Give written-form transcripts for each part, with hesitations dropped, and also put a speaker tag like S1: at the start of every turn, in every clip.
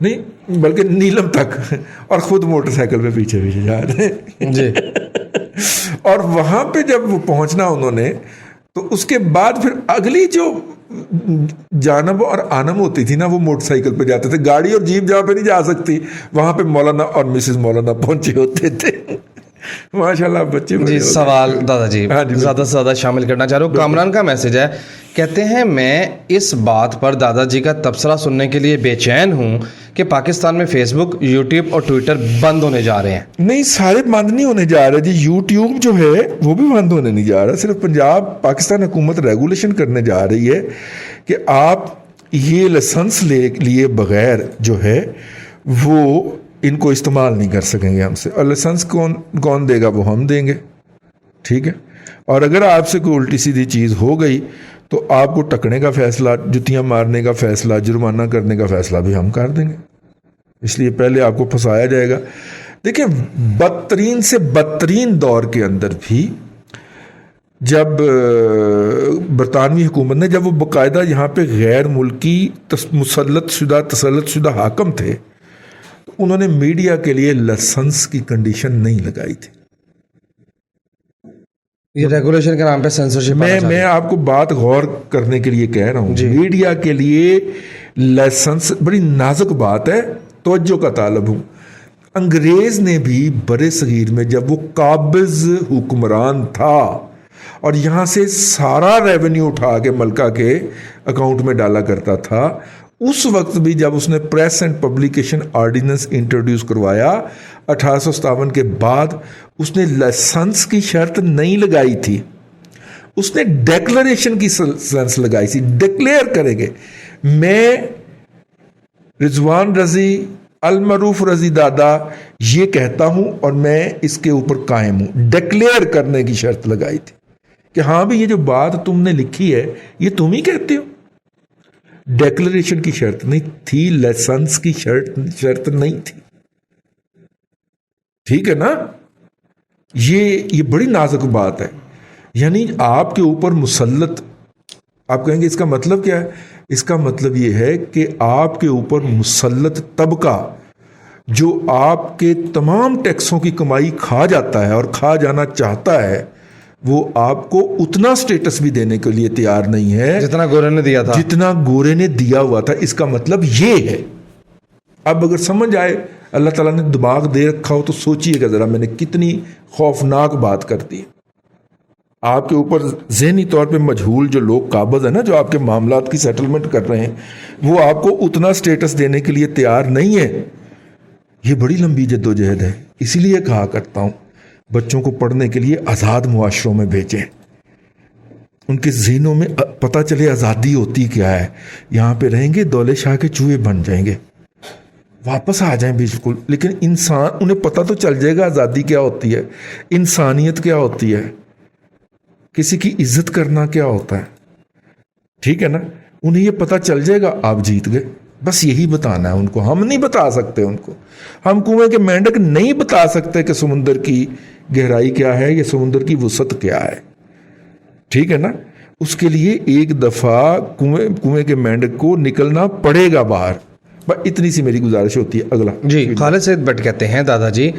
S1: نہیں بلکہ نیلم تک، اور خود موٹر سائیکل پہ پیچھے پیچھے جا رہے ہیں
S2: جی
S1: اور وہاں پہ جب وہ پہنچنا انہوں نے، تو اس کے بعد پھر اگلی جو جانب اور آنم ہوتی تھی نا، وہ موٹر سائیکل پہ جاتے تھے. گاڑی اور جیپ جہاں پہ نہیں جا سکتی، وہاں پہ مولانا اور مسز مولانا پہنچے ہوتے تھے. ماشاءاللہ بچے بڑے
S2: جی
S1: ہوتے ہیں.
S2: سوال دادا جی
S1: ہاں جی،
S2: زیادہ سے زیادہ شامل کرنا چاہ رہا ہوں. کامران کا میسج ہے، کہتے ہیں میں اس بات پر دادا جی کا تبصرہ سننے کے لیے بے چین ہوں کہ پاکستان میں فیس بک، یوٹیوب اور ٹویٹر بند ہونے جا رہے ہیں.
S1: نہیں سارے بند نہیں ہونے جا رہے جی. یوٹیوب جو ہے وہ بھی بند ہونے نہیں جا رہا. صرف پاکستان حکومت ریگولیشن کرنے جا رہی ہے کہ آپ یہ لائسنس لیے بغیر جو ہے وہ ان کو استعمال نہیں کر سکیں گے ہم سے. اور لائسنس کون دے گا؟ وہ ہم دیں گے. ٹھیک ہے. اور اگر آپ سے کوئی الٹی سیدھی چیز ہو گئی تو آپ کو ٹکنے کا فیصلہ، جتیاں مارنے کا فیصلہ، جرمانہ کرنے کا فیصلہ بھی ہم کر دیں گے. اس لیے پہلے آپ کو پھنسایا جائے گا. دیکھیں بدترین سے بدترین دور کے اندر بھی جب برطانوی حکومت نے، جب وہ باقاعدہ یہاں پہ غیر ملکی تسلط شدہ حاکم تھے، تو انہوں نے میڈیا کے لیے لائسنس کی کنڈیشن نہیں لگائی تھی.
S2: یہ ریگولیشن کے نام پہ سینسرشپ.
S1: میں آپ کو بات غور کرنے کے لیے کہہ رہا ہوں. میڈیا کے لیے لائسنس بڑی نازک بات ہے، توجہ کا طالب ہوں. انگریز نے بھی برے صغیر میں جب وہ قابض حکمران تھا اور یہاں سے سارا ریونیو اٹھا کے ملکہ کے اکاؤنٹ میں ڈالا کرتا تھا، اس وقت بھی جب اس نے press and publication ordinance introduce کروایا 1857 کے بعد، اس نے لائسنس کی شرط نہیں لگائی تھی. اس نے ڈیکلریشن کی سینس لگائی تھی. ڈکلیئر کریں گے میں رضوان رضی المعروف رضی دادا یہ کہتا ہوں اور میں اس کے اوپر قائم ہوں. ڈکلیئر کرنے کی شرط لگائی تھی کہ ہاں بھی یہ جو بات تم نے لکھی ہے یہ تم ہی کہتے ہو. ڈیکلریشن کی شرط نہیں تھی، لائسنس کی شرط نہیں تھی. ٹھیک ہے نا. یہ بڑی نازک بات ہے. یعنی آپ کے اوپر مسلط، آپ کہیں گے اس کا مطلب کیا ہے؟ اس کا مطلب یہ ہے کہ آپ کے اوپر مسلط طبقہ جو آپ کے تمام ٹیکسوں کی کمائی کھا جاتا ہے اور کھا جانا چاہتا ہے، وہ آپ کو اتنا سٹیٹس بھی دینے کے لیے تیار نہیں ہے
S2: جتنا گورے نے دیا تھا.
S1: جتنا گورے نے دیا ہوا تھا. اس کا مطلب یہ ہے. اب اگر سمجھ آئے اللہ تعالیٰ نے دماغ دے رکھا ہو تو سوچئے گا ذرا میں نے کتنی خوفناک بات کر دی. آپ کے اوپر ذہنی طور پہ مجہول جو لوگ قابض ہیں نا، جو آپ کے معاملات کی سیٹلمنٹ کر رہے ہیں، وہ آپ کو اتنا سٹیٹس دینے کے لیے تیار نہیں ہے. یہ بڑی لمبی جدوجہد ہے. اسی لیے کہا کرتا ہوں بچوں کو پڑھنے کے لیے آزاد معاشروں میں بھیجیں. ان کے ذہنوں میں پتہ چلے آزادی ہوتی کیا ہے. یہاں پہ رہیں گے دولے شاہ کے چوہے بن جائیں گے، واپس آ جائیں بالکل. لیکن انسان، انہیں پتہ تو چل جائے گا آزادی کیا ہوتی ہے، انسانیت کیا ہوتی ہے، کسی کی عزت کرنا کیا ہوتا ہے. ٹھیک ہے نا. انہیں یہ پتہ چل جائے گا، آپ جیت گئے. بس یہی بتانا ہے ان کو. ہم نہیں بتا سکتے ان کو. ہم کنویں کے مینڈک نہیں بتا سکتے کہ سمندر کی گہرائی کیا ہے یا سمندر کی وسعت کیا ہے. ٹھیک ہے نا. اس کے لیے ایک دفعہ کنویں کے مینڈک کو نکلنا پڑے گا باہر. اتنی سی میری گزارش ہوتی ہے. اگلا
S2: جی خالد سید بٹ کہتے ہیں، دادا جی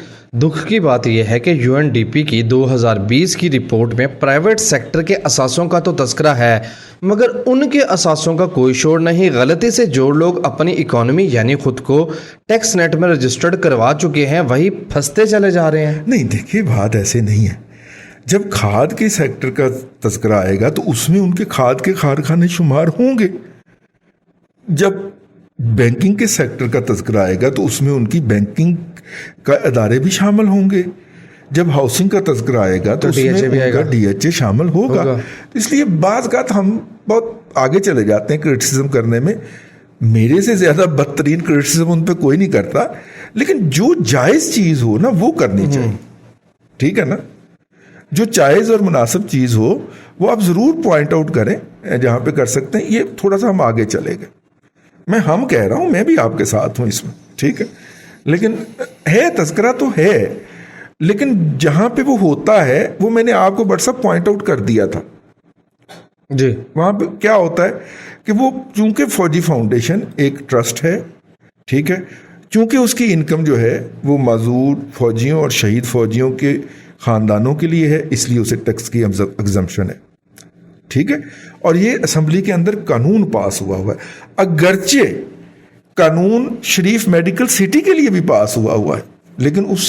S2: دکھ کی بات یہ ہے کہ UNDP کی 2020 کی رپورٹ میں پرائیویٹ سیکٹر کے اثاثوں کا تو تذکرہ ہے، مگر ان کے اثاثوں کا کوئی شور نہیں. غلطی سے جو لوگ اپنی اکانومی یعنی خود کو ٹیکس نیٹ میں رجسٹرڈ کروا چکے ہیں وہی پھنستے چلے جا رہے ہیں.
S1: نہیں دیکھیے بات ایسے نہیں ہے. جب کھاد کے سیکٹر کا تذکرہ آئے گا تو اس میں ان کے کھاد کے کارخانے شمار ہوں گے. جب بینکنگ کے سیکٹر کا تذکرہ آئے گا تو اس میں ان کی بینکنگ کا ادارے بھی شامل ہوں گے. جب ہاؤسنگ کا تذکرہ آئے گا تو اس میں DHA شامل ہوگا. اس لیے بعض اوقات ہم بہت آگے چلے جاتے ہیں کرٹیسزم کرنے میں. میرے سے زیادہ بدترین کرٹیسزم ان پہ کوئی نہیں کرتا، لیکن جو جائز چیز ہو نا وہ کرنی چاہیے. ٹھیک ہے نا. جو جائز اور مناسب چیز ہو وہ آپ ضرور پوائنٹ آؤٹ کریں جہاں پہ کر سکتے ہیں. یہ تھوڑا سا ہم آگے چلے گئے. ہم کہہ رہا ہوں، میں بھی آپ کے ساتھ ہوں اس میں. ٹھیک ہے. لیکن ہے تذکرہ تو ہے، لیکن جہاں پہ وہ ہوتا ہے وہ میں نے آپ کو بڑا سا پوائنٹ آؤٹ کر دیا تھا.
S2: جی
S1: وہاں پہ کیا ہوتا ہے کہ وہ چونکہ فوجی فاؤنڈیشن ایک ٹرسٹ ہے، ٹھیک ہے. چونکہ اس کی انکم جو ہے وہ معذور فوجیوں اور شہید فوجیوں کے خاندانوں کے لیے ہے, اس لیے اسے ٹیکس کی ایگزمپشن ہے. ٹھیک ہے. اور یہ اسمبلی کے اندر قانون پاس ہوا ہے, اگرچہ قانون شریف میڈیکل سٹی کے لیے بھی پاس ہوا ہے, لیکن اس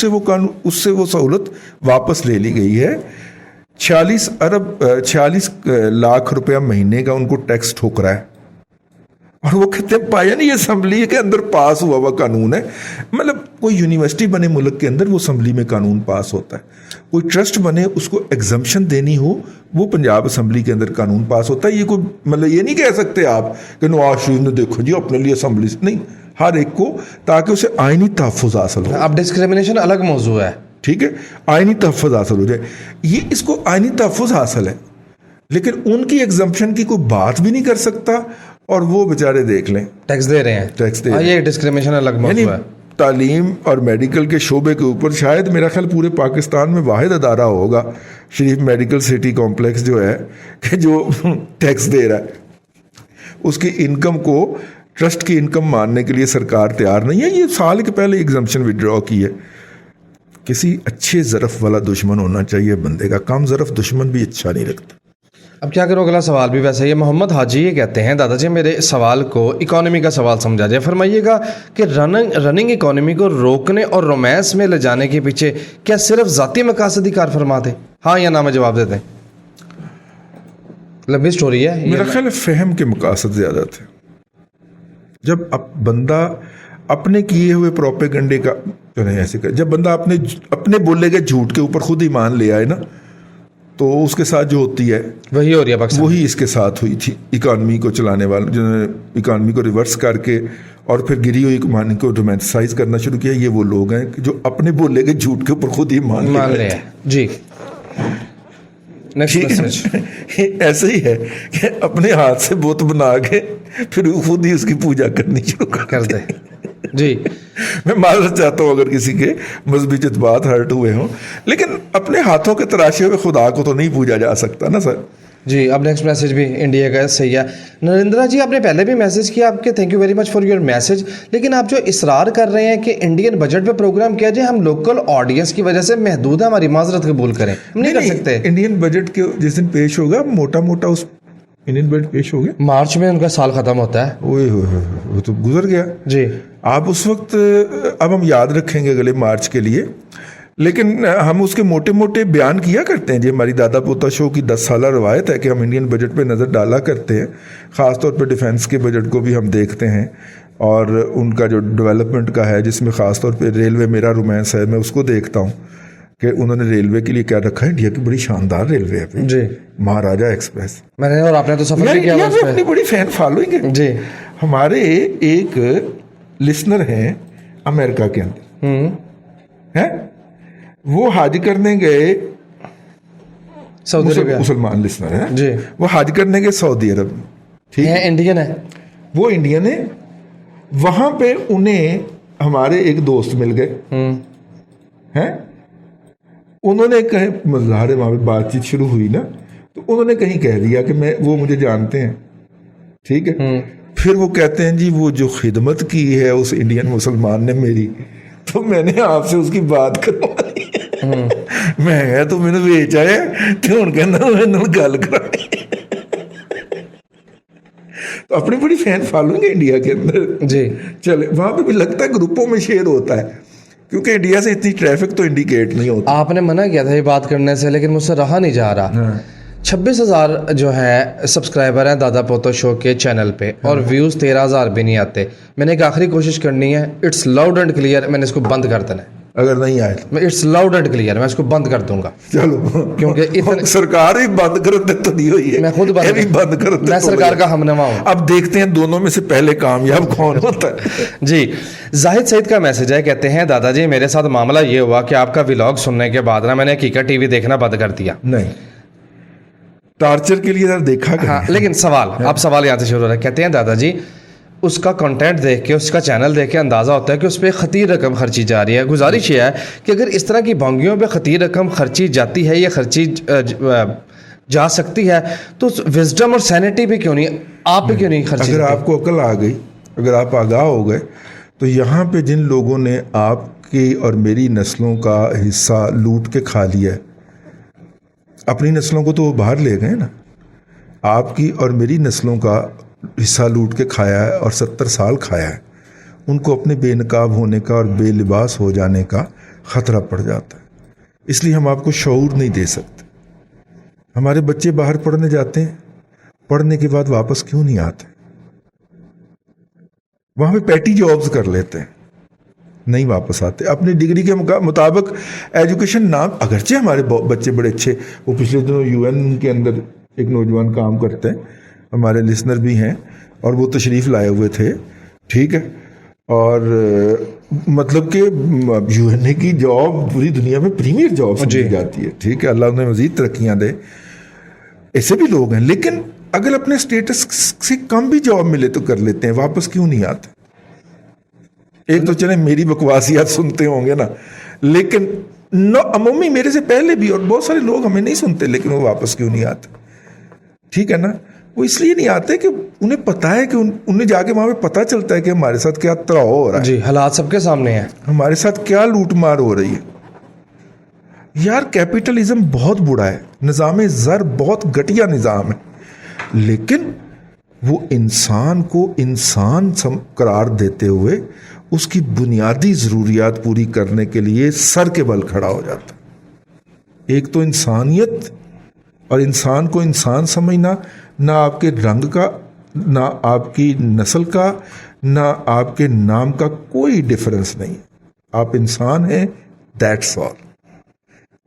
S1: سے وہ سہولت واپس لے لی گئی ہے. 46 لاکھ روپیہ مہینے کا ان کو ٹیکس ٹھوک رہا ہے, اور وہ کہتے ہیں پایا نہیں, یہ اسمبلی کے اندر پاس ہوا قانون ہے. مطلب کوئی یونیورسٹی بنے ملک کے اندر وہ اسمبلی میں قانون پاس ہوتا ہے, کوئی ٹرسٹ بنے اس کو ایگزمپشن دینی ہو وہ پنجاب اسمبلی کے اندر قانون پاس ہوتا ہے. یہ کوئی مطلب یہ نہیں کہہ سکتے آپ کہ نواز شریف نے دیکھو جی اپنے لیے اسمبلی نہیں, ہر ایک کو, تاکہ اسے آئینی تحفظ حاصل ہو.
S2: اب ڈسکریمنیشن الگ موضوع ہے,
S1: ٹھیک ہے, آئینی تحفظ حاصل ہو جائے. یہ اس کو آئینی تحفظ حاصل ہے, لیکن ان کی ایگزمپشن کی کوئی بات بھی نہیں کر سکتا, اور وہ بیچارے دیکھ لیں
S2: ٹیکس دے رہے ہیں.
S1: ٹیکس دے رہے ہیں.
S2: یہ ڈسکریمنیشن الگ موضوع ہے.
S1: تعلیم اور میڈیکل کے شعبے کے اوپر شاید میرا خیال پورے پاکستان میں واحد ادارہ ہوگا شریف میڈیکل سٹی کمپلیکس جو ہے کہ جو ٹیکس دے رہا ہے. اس کی انکم کو ٹرسٹ کی انکم ماننے کے لیے سرکار تیار نہیں ہے. یہ سال کے پہلے ایگزمپشن وڈرا کی ہے. کسی اچھے ظرف والا دشمن ہونا چاہیے بندے کا, کم ظرف دشمن بھی اچھا نہیں لگتا.
S2: اب کیا کرو, اگلا سوال بھی ویسے ہی ہے. محمد حاجی یہ کہتے ہیں دادا جی میرے سوال کو اکانومی کا سوال سمجھا جائے, فرمائیے گا کہ رننگ اکانومی کو روکنے اور رومانس میں لے جانے کے پیچھے کیا صرف ذاتی مقاصد ہی کار فرما تھے, ہاں یا نہ میں جواب دیتے ہیں. لمبی سٹوری ہے.
S1: میرا خیال ہے فہم کے مقاصد زیادہ تھے. جب بندہ اپنے کیے ہوئے پروپیگنڈے کا ایسے کر, جب بندہ اپنے بولے گئے جھوٹ کے اوپر خود ایمان لے آئے نا, تو اس کے ساتھ جو ہوتی ہے
S2: وہی ہو رہی ہے پاکستان,
S1: وہی اس کے ساتھ ہوئی تھی. اکانومی کو چلانے والے جنہوں نے اکانومی کو ریورس کر کے اور پھر گری ہوئی اکانومی کو رومانٹیسائز کرنا شروع کیا, یہ وہ لوگ ہیں جو اپنے بولے گئے جھوٹ کے اوپر خود ہی مان رہے ہیں.
S2: جی
S1: ایسے ہی ہے کہ اپنے ہاتھ سے بت بنا کے پھر خود ہی اس کی پوجا کرنی شروع کر دے.
S2: جی
S1: میں معذرت چاہتا ہوں اگر کسی کے مذہبی جذبات ہرٹ ہوئے ہوں, لیکن اپنے ہاتھوں کے تراشے ہوئے خدا کو تو نہیں پوجا جا سکتا نا سر.
S2: جی اب نیکسٹ میسج بھی انڈیا کا صحیح ہے. نریندرا جی آپ نے پہلے بھی میسج کیا, آپ کے thank you very much for your message, لیکن آپ جو اصرار کر رہے ہیں کہ انڈین بجٹ پہ پروگرام کیا جائے, ہم لوکل آڈینس کی وجہ سے محدود ہے, ہماری معذرت قبول کریں, ہم نہیں کر سکتے.
S1: انڈین بجٹ کے جس دن پیش ہوگا موٹا موٹا اس انڈین بجٹ پیش ہو گیا,
S2: مارچ میں ان کا سال ختم ہوتا ہے.
S1: وہ تو گزر گیا.
S2: جی
S1: آپ اس وقت, اب ہم یاد رکھیں گے اگلے مارچ کے لیے, لیکن ہم اس کے موٹے موٹے بیان کیا کرتے ہیں. جی ہماری دادا پوتا شو کی 10 سالہ روایت ہے کہ ہم انڈین بجٹ پہ نظر ڈالا کرتے ہیں, خاص طور پہ ڈیفنس کے بجٹ کو بھی ہم دیکھتے ہیں, اور ان کا جو ڈیولپمنٹ کا ہے جس میں خاص طور پہ ریلوے میرا رومانس ہے, میں اس کو دیکھتا ہوں کہ انہوں نے ریلوے کے لیے کیا رکھا ہے. انڈیا کی بڑی شاندار ریلوے ہے
S2: جی,
S1: مہاراجا ایکسپریس.
S2: میں نے, اور آپ نے تو سفر بھی کیا
S1: اس میں اپنی بڑی فین فالوئنگ ہے.
S2: جی
S1: ہمارے ایک لسنر ہیں امریکہ کے اندر ہیں, وہ حج کرنے گئے,
S2: سعودی عربیہ,
S1: مسلمان لسنر ہیں
S2: جی,
S1: وہ حج کرنے گئے سعودی عرب. ٹھیک ہے,
S2: انڈین ہے, وہ
S1: انڈین ہے. وہاں پہ انہیں ہمارے ایک دوست مل گئے ہیں, انہوں نے کہیں مظاہرے وہاں پہ بات چیت شروع ہوئی نا, تو انہوں نے کہیں کہہ دیا کہ وہ مجھے جانتے ہیں. ٹھیک ہے, پھر وہ کہتے ہیں جی وہ جو خدمت کی ہے اس انڈین مسلمان نے میری, تو میں نے آپ سے اس کی بات کروائی. میں تو میں نے بیچ آیا تو ان کہنا میں گل کرائی. تو اپنی بڑی فین فالوئنگ ہے انڈیا کے اندر.
S2: جی
S1: چلے, وہاں پہ بھی لگتا ہے گروپوں میں شیئر ہوتا ہے, کیونکہ انڈیا سے اتنی ٹریفک تو انڈیکیٹ نہیں ہوتا.
S2: آپ نے منع کیا تھا یہ بات کرنے سے, لیکن مجھ سے رہا نہیں جا رہا. 26,000 جو ہے سبسکرائبر ہیں دادا پوتا شو کے چینل پہ, اور ویوز 13,000 بھی نہیں آتے. میں نے ایک آخری کوشش کرنی ہے, اٹس لاؤڈ اینڈ کلیئر, میں نے اس کو بند کر دینا ہے.
S1: اگر نہیں آئے
S2: میں اٹس لاؤڈ اینڈ کلیئر, میں اس کو بند کر دوں گا.
S1: چلو,
S2: کیونکہ
S1: سرکار ہی بند کر دے تو نہیں ہوئی ہے,
S2: میں خود
S1: بند کر دے,
S2: میں سرکار کا ہمنوا ہوں.
S1: اب دیکھتے ہیں دونوں میں سے پہلے کامیاب کون ہوتا ہے.
S2: جی زاہد سعید کا میسج ہے, کہتے ہیں دادا جی میرے ساتھ معاملہ یہ ہوا کہ آپ کا ولاگ سننے کے بعد نا میں نے حقیقت ٹی وی دیکھنا بند کر دیا.
S1: نہیں, ٹارچر کے لیے دیکھا,
S2: ہاں, لیکن اب سوال یہاں سے شروع ہو رہا ہے. کہتے ہیں دادا جی اس کا کنٹینٹ دیکھ کے, اس کا چینل دیکھ کے اندازہ ہوتا ہے کہ اس پہ خطیر رقم خرچی جا رہی ہے. گزارش یہ ہے کہ اگر اس طرح کی بھونگیوں پہ خطیر رقم خرچی جاتی ہے یا خرچی جا سکتی ہے, تو وزڈم اور سینٹی پہ کیوں نہیں, آپ پہ کیوں نہیں خرچی؟
S1: اگر آپ کو عقل آ گئی, اگر آپ آگاہ ہو گئے, تو یہاں پہ جن لوگوں نے آپ کی اور میری نسلوں کا حصہ لوٹ کے کھا لیا ہے، اپنی نسلوں کو تو وہ باہر لے گئے نا، آپ کی اور میری نسلوں کا حصہ لوٹ کے کھایا ہے اور 70 سال کھایا ہے، ان کو اپنے بے نقاب ہونے کا اور بے لباس ہو جانے کا خطرہ پڑ جاتا ہے. اس لیے ہم آپ کو شعور نہیں دے سکتے. ہمارے بچے باہر پڑھنے جاتے ہیں، پڑھنے کے بعد واپس کیوں نہیں آتے؟ وہاں پہ پیٹی جابز کر لیتے ہیں، نہیں واپس آتے. اپنی ڈگری کے مطابق ایجوکیشن نہ، اگرچہ ہمارے بچے بڑے اچھے، وہ پچھلے دنوں UN کے اندر ایک نوجوان کام کرتے ہیں، ہمارے لسنر بھی ہیں، اور وہ تشریف لائے ہوئے تھے، ٹھیک ہے، اور مطلب کہ UN کی جاب پوری دنیا میں پریمیئر جاب سمجھی جاتی ہے، ٹھیک ہے، اللہ انہیں مزید ترقیاں دے. ایسے بھی لوگ ہیں، لیکن اگر اپنے سٹیٹس سے کم بھی جاب ملے تو کر لیتے ہیں، واپس کیوں نہیں آتے؟ ایک تو چلیں میری بکواسیات سنتے ہوں گے نا، لیکن عمومی میرے سے پہلے بھی اور بہت سارے لوگ ہمیں نہیں سنتے، لیکن وہ واپس کیوں نہیں آتے؟ ٹھیک ہے نا، وہ اس لیے نہیں آتے کہ انہیں پتا ہے کہ انہیں جا کے وہاں پہ پتہ چلتا ہے کہ ہمارے ساتھ کیا تراؤ ہو رہا ہے.
S2: جی، حالات سب کے سامنے ہیں،
S1: ہمارے ساتھ کیا لوٹ مار ہو رہی ہے. یار کیپٹلزم بہت برا ہے، نظام زر بہت گھٹیا نظام ہے، لیکن وہ انسان کو انسان قرار دیتے ہوئے اس کی بنیادی ضروریات پوری کرنے کے لیے سر کے بل کھڑا ہو جاتا. ایک تو انسانیت اور انسان کو انسان سمجھنا، نہ آپ کے رنگ کا، نہ آپ کی نسل کا، نہ آپ کے نام کا کوئی ڈفرنس نہیں. آپ انسان ہیں، دیٹس آل.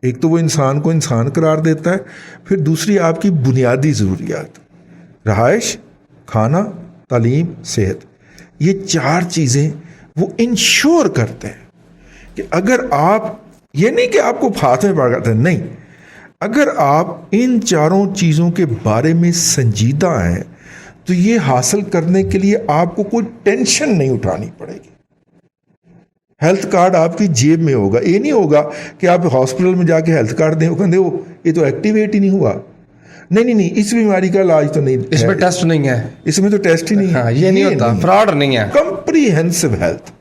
S1: ایک تو وہ انسان کو انسان قرار دیتا ہے، پھر دوسری آپ کی بنیادی ضروریات، رہائش، کھانا، تعلیم، صحت، یہ 4 چیزیں وہ انشور کرتے ہیں کہ اگر آپ، یہ نہیں کہ آپ کو ہاتھ میں پڑ جاتا ہے، نہیں، اگر آپ ان 4 چیزوں کے بارے میں سنجیدہ ہیں تو یہ حاصل کرنے کے لیے آپ کو کوئی ٹینشن نہیں اٹھانی پڑے گی. ہیلتھ کارڈ آپ کی جیب میں ہوگا. یہ نہیں ہوگا کہ آپ ہاسپٹل میں جا کے ہیلتھ کارڈ دیں، یہ تو ایکٹیویٹ ہی نہیں ہوا، نہیں، اس بیماری کا علاج تو نہیں،
S2: اس میں ٹیسٹ نہیں ہے،
S1: اس میں تو ٹیسٹ ہی نہیں ہے،
S2: یہ نہیں ہوتا، فراڈ نہیں ہے،
S1: کمپریہنسو ہیلتھ.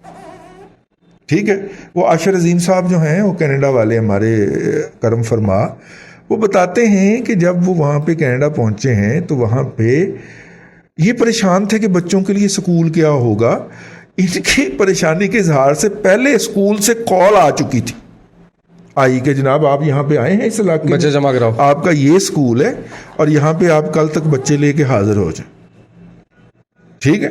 S1: ٹھیک ہے. وہ عاشر عظیم صاحب جو ہیں، وہ کینیڈا والے ہمارے کرم فرما، وہ بتاتے ہیں کہ جب وہ وہاں پہ کینیڈا پہنچے ہیں تو وہاں پہ یہ پریشان تھے کہ بچوں کے لیے سکول کیا ہوگا. ان کی پریشانی کے اظہار سے پہلے اسکول سے کال آ چکی تھی، آئی کہ جناب آپ یہاں پہ آئے ہیں اس علاقے میں،
S2: بچے جمع کراؤ، آپ
S1: کا یہ اسکول ہے اور یہاں پہ آپ کل تک بچے لے کے حاضر ہو جائیں. ٹھیک ہے.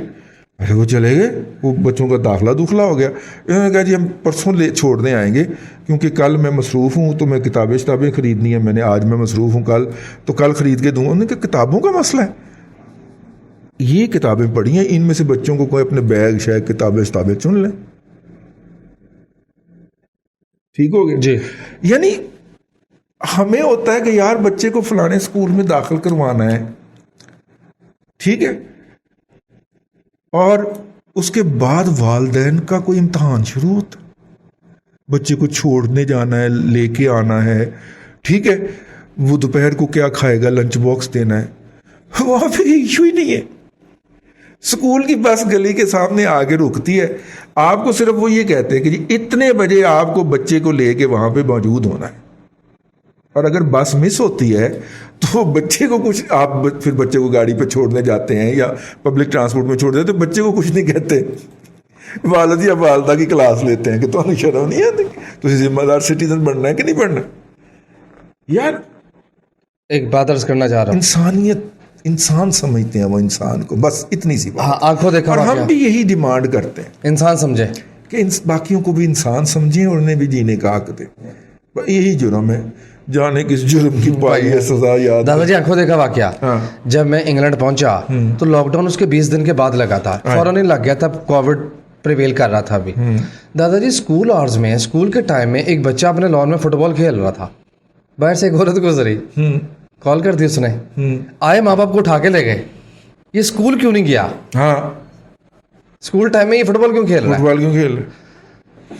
S1: ارے وہ چلے گئے، وہ بچوں کا داخلہ ہو گیا. انہوں نے کہا جی ہم پرسوں چھوڑنے آئیں گے کیونکہ کل میں مصروف ہوں، تو میں کتابیں خریدنی ہیں، میں نے آج میں مصروف ہوں، کل خرید کے دوں گا. انہوں نے کہا کتابوں کا مسئلہ ہے، یہ کتابیں پڑھی ہیں، ان میں سے بچوں کو کوئی اپنے بیگ شیگ کتابیں چن لیں. ٹھیک ہو گیا
S2: جی.
S1: یعنی ہمیں ہوتا ہے کہ یار بچے کو فلانے اسکول میں داخل کروانا ہے، ٹھیک ہے، اور اس کے بعد والدین کا کوئی امتحان شروع ہوتا، بچے کو چھوڑنے جانا ہے، لے کے آنا ہے، ٹھیک ہے، وہ دوپہر کو کیا کھائے گا، لنچ باکس دینا ہے. وہاں پہ ایشو ہی نہیں ہے. اسکول کی بس گلی کے سامنے آگے رکتی ہے، آپ کو صرف وہ یہ کہتے ہیں کہ جی اتنے بجے آپ کو بچے کو لے کے وہاں پہ موجود ہونا ہے. اور اگر بس مس ہوتی ہے تو بچے کو کچھ، آپ پھر بچے کو گاڑی پہ چھوڑنے جاتے ہیں یا پبلک ٹرانسپورٹ میں چھوڑ دیتے، تو بچے کو کچھ نہیں کہتے، والد یا والدہ کی کلاس لیتے ہیں کہ تو شرم نہیں آتی، تو ذمہ دار سٹیزن بننا ہے کہ نہیں بننا. یار
S2: ایک بات عرض کرنا چاہ رہا ہوں،
S1: انسانیت، انسان سمجھتے ہیں وہ انسان کو، بس اتنی سی بات.
S2: ہاں، آنکھوں دیکھا،
S1: اور ہم بھی یہی ڈیمانڈ کرتے ہیں،
S2: انسان سمجھے،
S1: کہ باقیوں کو بھی انسان سمجھیں اور انہیں بھی جینے کا حق دیں. یہی جرم ہے، جانے کس جرم کی پائی ہے سزا یاد.
S2: دادا جی آنکھوں دیکھا واقعہ، جب میں انگلینڈ پہنچا تو لاک ڈاؤن اس کے 20 دن کے بعد لگا تھا، فوراً ہی لگ گیا تھا، کووڈ پریویل کر رہا تھا ابھی. دادا جی اسکول آورز میں، اسکول کے ٹائم میں ایک بچہ اپنے لان میں فٹ بال کھیل رہا تھا، باہر سے ایک عورت گزری، کال کر دی اس نے، آئے ماں باپ کو اٹھا کے لے گئے، یہ اسکول کیوں نہیں گیا؟
S1: ہاں،
S2: اسکول ٹائم میں یہ فٹ بال کیوں کھیل رہا ہے؟
S1: فٹ بال کیوں کھیل رہا ہے؟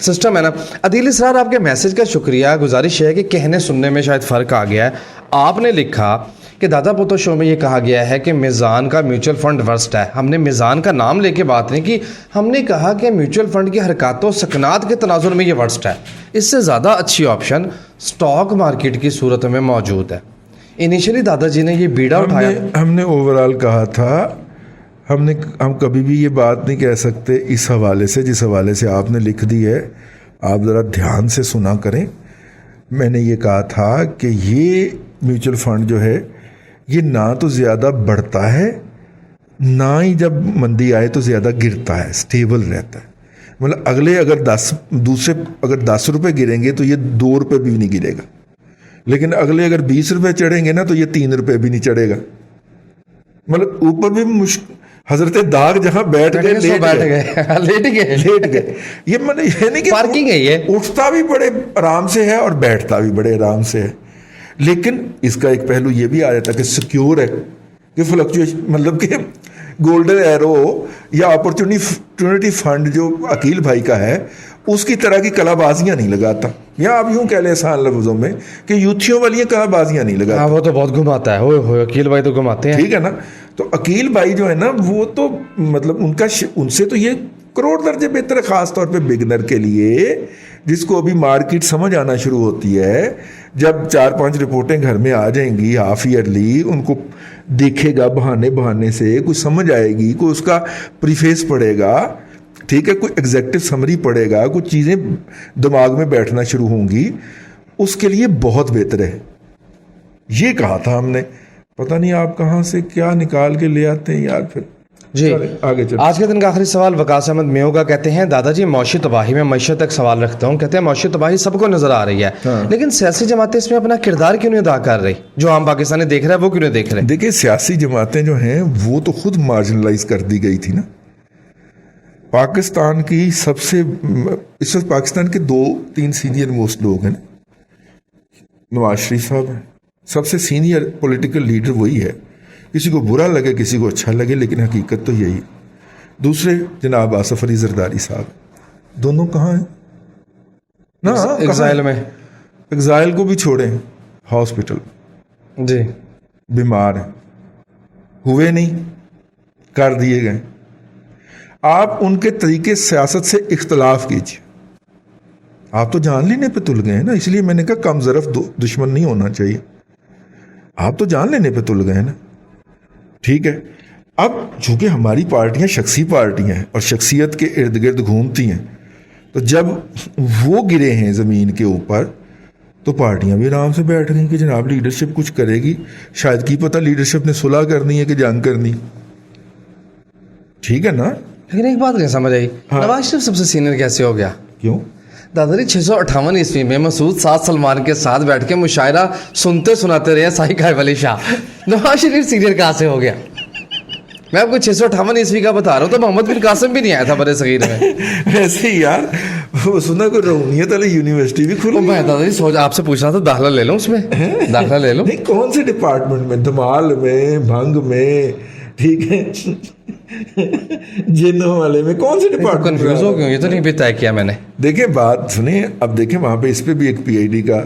S2: سسٹم ہے نا. عدیل اسرار آپ کے میسج کا شکریہ، گزارش ہے کہ کہنے سننے میں شاید فرق آ گیا ہے. آپ نے لکھا کہ دادا پوتا شو میں یہ کہا گیا ہے کہ میزان کا میوچل فنڈ ورسٹ ہے. ہم نے میزان کا نام لے کے بات نہیں کی, ہم نے کہا کہ میوچل فنڈ کی حرکات و سکنات کے تناظر میں یہ ورسٹ ہے. اس سے زیادہ اچھی آپشن سٹاک مارکیٹ کی صورت میں موجود ہے. انیشلی دادا جی نے یہ بیڑا اٹھایا.
S1: ہم نے اوورال کہا تھا, ہم کبھی بھی یہ بات نہیں کہہ سکتے اس حوالے سے جس حوالے سے آپ نے لکھ دی ہے. آپ ذرا دھیان سے سنا کریں. میں نے یہ کہا تھا کہ یہ میوچل فنڈ جو ہے یہ نہ تو زیادہ بڑھتا ہے نہ ہی جب مندی آئے تو زیادہ گرتا ہے, سٹیبل رہتا ہے. مطلب اگلے اگر 10 روپے گریں گے تو یہ 2 روپے بھی نہیں گرے گا, لیکن اگلے اگر 20 روپے چڑھیں گے نا تو یہ 3 روپے بھی نہیں چڑھے گا. مطلب اوپر بھی حضرت داغ جہاں بیٹھ گئے لیٹ گئے. یہ مطلب یہ نہیں کہ
S2: پارکنگ ہے, یہ
S1: اٹھتا بھی بڑے آرام سے ہے اور بیٹھتا بھی بڑے آرام سے ہے. لیکن اس کا ایک پہلو یہ بھی آ جاتا ہے کہ سیکیور ہے, کہ فلکچویشن مطلب کہ گولڈن ایرو یا اپرچونٹی فنڈ جو عقیل بھائی کا ہے اس کی طرح کی کلا بازیاں نہیں لگاتا, یا آپ یوں کہہ لیں آسان لفظوں میں کہ یوتھیوں والی کلا بازیاں نہیں لگاتا.
S2: وہ تو بہت گھماتا ہے, ہوئے عقیل بھائی تو گھماتے ہیں.
S1: ٹھیک ہے نا. تو عقیل بھائی جو ہے نا وہ تو مطلب ان سے تو یہ کروڑ درجے بہتر ہے, خاص طور پہ بگنر کے لیے جس کو ابھی مارکیٹ سمجھ آنا شروع ہوتی ہے. جب 4-5 رپورٹیں گھر میں آ جائیں گی ہاف ایئرلی, ان کو دیکھے گا بہانے سے, کچھ سمجھ آئے گی, کوئی اس کا پریفیس پڑھے گا, ٹھیک ہے, کوئی ایگزیکٹو سمری پڑھے گا, کچھ چیزیں دماغ میں بیٹھنا شروع ہوں گی, اس کے لیے بہت بہتر ہے. یہ کہا تھا ہم نے. پتہ نہیں آپ کہاں سے کیا نکال کے لے آتے ہیں یار. پھر
S2: جی
S1: آگے چلیں.
S2: آج کے دن کا آخری سوال وقاص احمد میو کا کہتے ہیں, دادا جی معاشی تباہی میں معیشت تک سوال رکھتا ہوں. کہتے ہیں معاشی تباہی سب کو نظر آ رہی ہے, لیکن سیاسی جماعتیں اس میں اپنا کردار کیوں نہیں ادا کر رہی؟ جو عام پاکستانی دیکھ رہا ہے وہ کیوں نہیں دیکھ رہے؟
S1: دیکھیں سیاسی جماعتیں جو ہیں وہ تو خود مارجنلائز کر دی گئی تھی نا. پاکستان کی سب سے اس وقت پاکستان کے 2-3 سینئر موسٹ لوگ ہیں. نواز شریف صاحب ہیں, سب سے سینئر پولیٹیکل لیڈر وہی ہے. کسی کو برا لگے کسی کو اچھا لگے, لیکن حقیقت تو یہی. دوسرے جناب آصف علی زرداری صاحب, دونوں کہاں ہیں؟ نا
S2: ایگزائل میں.
S1: ایگزائل کو بھی چھوڑیں, ہاسپٹل
S2: جی
S1: بیمار ہیں, ہوئے نہیں, کر دیے گئے. آپ ان کے طریقے سیاست سے اختلاف کیجیے. آپ تو جان لینے پہ تل گئے ہیں نا, اس لیے میں نے کہا کم ظرف دشمن نہیں ہونا چاہیے. آپ تو جان لینے پہ تل گئے ہیں نا. ٹھیک ہے. اب چونکہ ہماری پارٹیاں شخصی پارٹیاں ہیں اور شخصیت کے ارد گرد گھومتی ہیں, تو جب وہ گرے ہیں زمین کے اوپر تو پارٹیاں بھی آرام سے بیٹھ گئیں کہ جناب لیڈرشپ کچھ کرے گی. شاید کی پتہ لیڈرشپ نے صلح کرنی ہے کہ جنگ کرنی. ٹھیک ہے نا.
S2: لیکن ایک بات نہیں سمجھ آئی, نواز شریف سب سے سینئر کیسے ہو گیا؟
S1: کیوں؟
S2: دادا جی 658 عیسوی میں مسعود سعد سلمان کے ساتھ بیٹھ کے مشاعرہ سنتے سناتے رہے سائی قائب علی شاہ. نواز شریف سینئر کہاں سے ہو گیا؟ میں آپ کو 658 عیسوی کا بتا رہا ہوں, تو محمد بن قاسم بھی نہیں آیا تھا برے صغیر میں.
S1: ایسے ہی یار, وہ سنا کوئی رونیت علی یونیورسٹی بھی کھل.
S2: میں دادا جی سوچ آپ سے پوچھ رہا تھا داخلہ لے لوں اس میں, داخلہ لے لوں.
S1: نہیں, کون سے ڈپارٹمنٹ میں؟ دھمال میں, بھنگ میں, ٹھیک ہے, جنوں والے میں, کون سے ڈپارٹمنٹ؟
S2: کنفیوز ہو گیا, یہ تو نہیں بھی طے کیا میں نے.
S1: دیکھیں بات سنیں, اب دیکھیں وہاں پہ اس پہ بھی ایک PID کا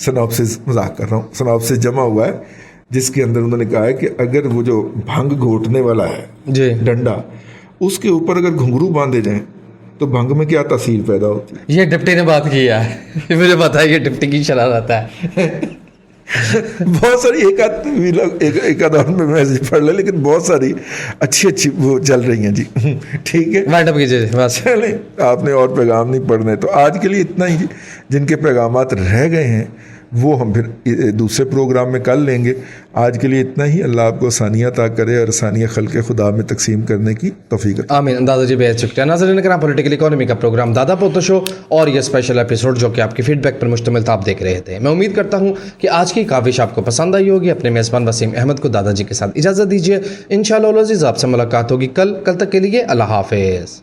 S1: سناپسس, مذاق کر رہا ہوں, سناپسس جمع ہوا ہے جس کے اندر انہوں نے کہا ہے کہ اگر وہ جو بھنگ گھوٹنے والا ہے
S2: جی
S1: ڈنڈا, اس کے اوپر اگر گھنگرو باندھے جائیں تو بھنگ میں کیا تاثیر پیدا ہوتی ہے؟
S2: یہ ڈپٹی نے بات کی ہے, مجھے پتا ہے یہ ڈپٹی کی شرارت ہے.
S1: بہت ساری ایک آدھ اور میں میسج پڑھ لیں, لیکن بہت ساری اچھی وہ چل رہی ہیں جی. ٹھیک ہے,
S2: وائٹ اپ کیجیے بس.
S1: چلیں, آپ نے اور پیغام نہیں پڑھنے, تو آج کے لیے اتنا ہی. جن کے پیغامات رہ گئے ہیں وہ ہم پھر دوسرے پروگرام میں کل لیں گے. آج کے لیے اتنا ہی. اللہ آپ کو آسانیاں عطا کرے اور آسانیاں خلق خدا میں تقسیم کرنے کی توفیق عطا.
S2: آمین. دادا جی بہت شکریہ. ناظرین کرام, پولیٹیکل اکانومی کا پروگرام دادا پوتا شو اور یہ اسپیشل ایپیسوڈ جو کہ آپ کی فیڈ بیک پر مشتمل تھا آپ دیکھ رہے تھے. میں امید کرتا ہوں کہ آج کی کاوش آپ کو پسند آئی ہوگی. اپنے میزبان وسیم احمد کو دادا جی کے ساتھ اجازت دیجیے. انشاءاللہ العزیز آپ سے ملاقات ہوگی کل تک کے لیے اللہ حافظ.